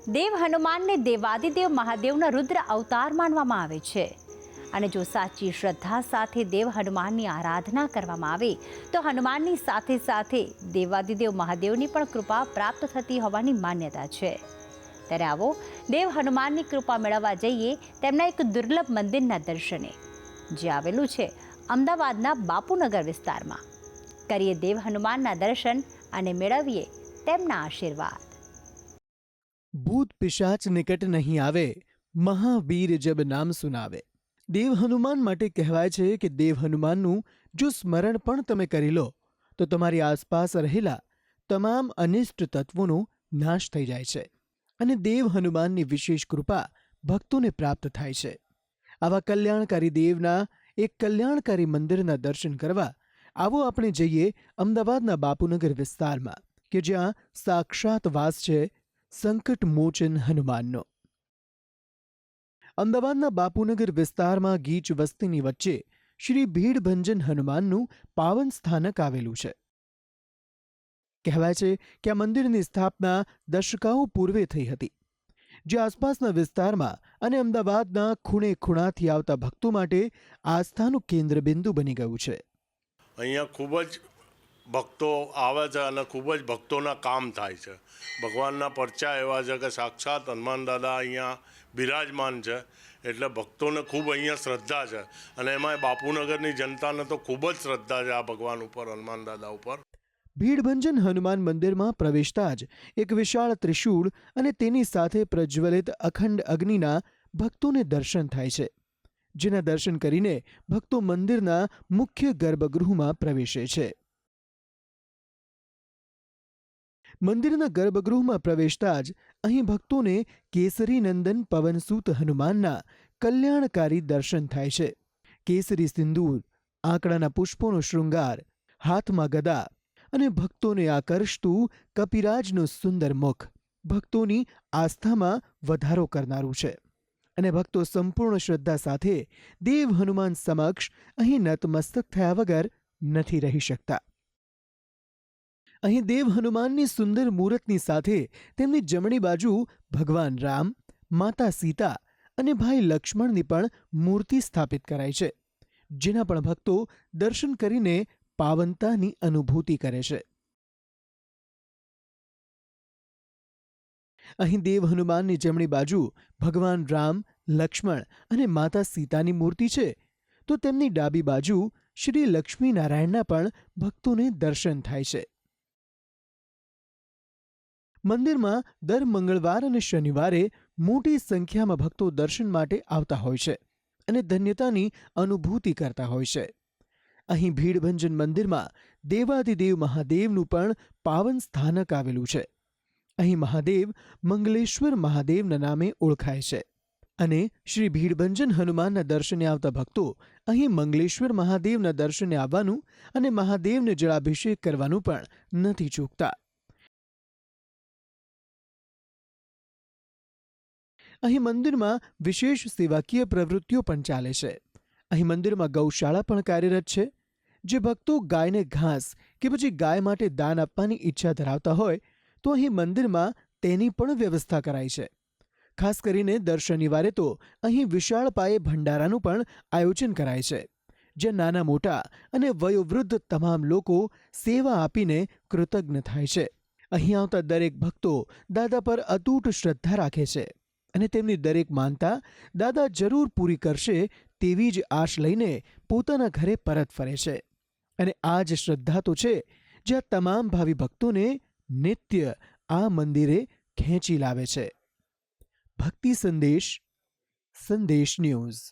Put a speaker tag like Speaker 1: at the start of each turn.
Speaker 1: દેવ હનુમાનને દેવાદિદેવ મહાદેવના રુદ્ર અવતાર માનવામાં આવે છે અને જો સાચી શ્રદ્ધા સાથે દેવ હનુમાનની આરાધના કરવામાં આવે તો હનુમાનની સાથે સાથે દેવાદિદેવ મહાદેવની પણ કૃપા પ્રાપ્ત થતી હોવાની માન્યતા છે। ત્યારે આવો દેવ હનુમાનની કૃપા મેળવવા જઈએ તેમના એક દુર્લભ મંદિરના દર્શને, જે આવેલું છે અમદાવાદના બાપુનગર વિસ્તારમાં। કરીએ દેવ હનુમાનના દર્શન અને મેળવીએ તેમના આશીર્વાદ।
Speaker 2: भूत पिशाच निकट नहीं आवे, महावीर जब नाम सुनावे। देव हनुमान माटे कहेवाय छे कि देव हनुमानનું જો સ્મરણ પણ તમે કરી લો તો તમારી આસપાસ રહેલા તમામ અનિષ્ટ તત્વોનો નાશ થઈ જાય છે અને દેવ હનુમાનની વિશેષ કૃપા ભક્તોને પ્રાપ્ત થાય છે। આવા કલ્યાણકારી દેવના એક કલ્યાણકારી મંદિરના દર્શન કરવા આવો આપણે જઈએ અમદાવાદના બાપુનગર વિસ્તારમાં, કે જ્યાં સાક્ષાત વાસ છે સંકટ મોચન હનુમાનનો। અમદાવાદના બાપુનગર વિસ્તારમાં ગીચ વસ્તીની વચ્ચે શ્રી ભીડભંજન હનુમાનનું પાવન સ્થાનક આવેલું છે। કહેવાય છે કે આ મંદિરની સ્થાપના દશકાઓ પૂર્વે થઈ હતી, જે આસપાસના વિસ્તારમાં અને અમદાવાદના ખૂણે ખૂણાથી આવતા ભક્તો માટે આસ્થાનું કેન્દ્રબિંદુ બની ગયું છે।
Speaker 3: અહીંયા ખૂબ જ ભક્તો આવે છે અને ખૂબ જ ભક્તોના કામ થાય છે। ભગવાનના પરચા એવા છે કે સાક્ષાત હનુમાન દાદા અહીંયા બિરાજમાન છે, એટલે ભક્તોને ખૂબ અહીંયા શ્રદ્ધા છે અને એમાં બાપુનગરની જનતાને તો ખૂબ જ શ્રદ્ધા છે આ ભગવાન ઉપર, હનુમાન દાદા ઉપર।
Speaker 2: ભીડભંજન હનુમાન મંદિરમાં પ્રવેશતા જ એક વિશાળ ત્રિશૂળ અને તેની સાથે પ્રજ્વલિત અખંડ અગ્નિના ભક્તોને દર્શન થાય છે, જેના દર્શન કરીને ભક્તો મંદિરના મુખ્ય ગર્ભગૃહમાં પ્રવેશે છે। મંદિરના ગર્ભગૃહમાં પ્રવેશતા જ અહીં ભક્તોને કેસરી નંદન પવનસૂત હનુમાનના કલ્યાણકારી દર્શન થાય છે। કેસરી સિંદૂર, આંકડાના પુષ્પોનો શૃંગાર, હાથમાં ગદા અને ભક્તોને આકર્ષતું કપિરાજનું સુંદર મુખ ભક્તોની આસ્થામાં વધારો કરનારું છે અને ભક્તો સંપૂર્ણ શ્રદ્ધા સાથે દેવ હનુમાન સમક્ષ અહીં નતમસ્તક થયા વગર નથી રહી શકતા। અહીં દેવ હનુમાનની સુંદર મૂરતની સાથે તેમની જમણી બાજુ ભગવાન રામ, માતા સીતા અને ભાઈ લક્ષ્મણની પણ મૂર્તિ સ્થાપિત કરાઈ છે, જેના પણ ભક્તો દર્શન કરીને પાવનતાની અનુભૂતિ કરે છે। અહીં દેવ હનુમાનની જમણી બાજુ ભગવાન રામ, લક્ષ્મણ અને માતા સીતાની મૂર્તિ છે, તો તેમની ડાબી બાજુ શ્રી લક્ષ્મીનારાયણના પણ ભક્તોને દર્શન થાય છે। મંદિરમાં દર મંગળવાર અને શનિવારે મોટી સંખ્યામાં ભક્તો દર્શન માટે આવતા હોય છે અને ધન્યતાની અનુભૂતિ કરતા હોય છે। અહીં ભીડભંજન મંદિરમાં દેવાદિદેવ મહાદેવનું પણ પાવન સ્થાનક આવેલું છે। અહીં મહાદેવ મંગલેશ્વર મહાદેવના નામે ઓળખાય છે અને શ્રી ભીડભંજન હનુમાનના દર્શને આવતા ભક્તો અહીં મંગલેશ્વર મહાદેવના દર્શને આવવાનું અને મહાદેવને જળાભિષેક કરવાનું પણ નથી ચૂકતા। અહીં મંદિરમાં વિશેષ સેવાકીય પ્રવૃત્તિઓ પણ ચાલે છે। અહીં મંદિરમાં ગૌશાળા પણ કાર્યરત છે। જે ભક્તો ગાયને ઘાસ કે પછી ગાય માટે દાન આપવાની ઈચ્છા ધરાવતા હોય તો અહીં મંદિરમાં તેની પણ વ્યવસ્થા કરાઈ છે। ખાસ કરીને દર શનિવારે તો અહીં વિશાળ પાયે ભંડારાનું પણ આયોજન કરાય છે, જ્યાં નાના મોટા અને વયોવૃદ્ધ તમામ લોકો સેવા આપીને કૃતજ્ઞ થાય છે। અહીં આવતા દરેક ભક્તો દાદા પર અતૂટ શ્રદ્ધા રાખે છે અને તેમની દરેક માનતા દાદા જરૂર પૂરી કરશે તેવી જ આશ લઈને પોતાના ઘરે પરત ફરે છે અને આ જ શ્રદ્ધા તો છે જ્યાં તમામ ભાવિ ભક્તોને નિત્ય આ મંદિરે ખેંચી લાવે છે। ભક્તિ સંદેશ, સંદેશ ન્યૂઝ।